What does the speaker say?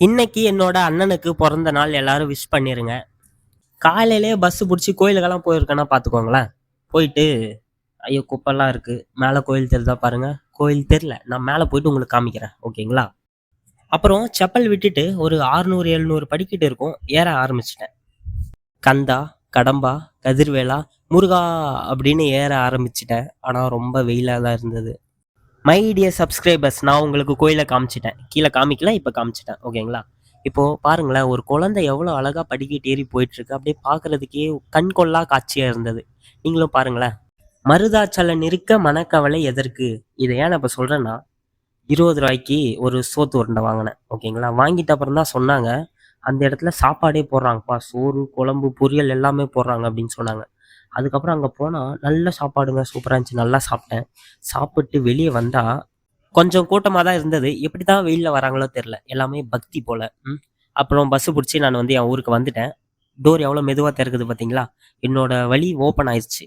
இன்னைக்கு என்னோட அண்ணனுக்கு பிறந்த நாள், எல்லாரும் விஷ் பண்ணிருங்க. காலையிலேயே பஸ் புடிச்சு கோயிலுக்கெல்லாம் போயிருக்கேன்னா பார்த்துக்கோங்களேன். போயிட்டு, ஐயோ! குப்பெல்லாம் இருக்கு. மேல கோயில் தெரியுதா பாருங்க. கோயில் தெரியல. நான் மேல போயிட்டு உங்களுக்கு காமிக்கிறேன். ஓகேங்களா? அப்புறம் செப்பல் விட்டுட்டு ஒரு 600, 700 படிக்கட்டு இருக்கும். ஏற ஆரம்பிச்சுட்டேன். கந்தா, கடம்பா, கதிர்வேலா, முருகா அப்படின்னு ஏற ஆரம்பிச்சுட்டேன். ஆனா ரொம்ப வெயிலா தான் இருந்தது. மை டியர் சப்ஸ்கிரைபர்ஸ், நான் உங்களுக்கு கோயிலை காமிச்சிட்டேன். கீழே காமிக்கல, இப்போ காமிச்சிட்டேன். ஓகேங்களா? இப்போ பாருங்களேன், ஒரு குழந்தை எவ்வளோ அழகா படிக்கட்டு ஏறி போயிட்டு இருக்கு. அப்படியே பார்க்கறதுக்கே கண்கொள்ளா காட்சியா இருந்தது. நீங்களும் பாருங்களேன். மருதாச்சலம் இருக்க மனக்கவலை எதற்கு? இதை ஏன் நான் இப்போ சொல்றேன்னா, 20 ரூபாய்க்கு ஒரு சோத்து உருண்டை வாங்கினேன். ஓகேங்களா? வாங்கிட்ட அப்புறம் தான் சொன்னாங்க, அந்த இடத்துல சாப்பாடே போடுறாங்கப்பா. சோறு, குழம்பு, பொரியல் எல்லாமே போடுறாங்க அப்படின்னு சொன்னாங்க. அதுக்கப்புறம் அங்கே போனால் நல்ல சாப்பாடுங்க, சூப்பராக இருந்துச்சு. நல்லா சாப்பிட்டேன். சாப்பிட்டு வெளியே வந்தா கொஞ்சம் கூட்டமா தான் இருந்தது. எப்படி தான் வெயில்ல வராங்களோ தெரியல. எல்லாமே பக்தி போல. அப்புறம் பஸ் புடிச்சு நான் வந்து என் ஊருக்கு வந்துட்டேன். டோர் எவ்வளோ மெதுவா திறக்குது பார்த்தீங்களா? என்னோட வழி ஓப்பன் ஆயிருச்சு.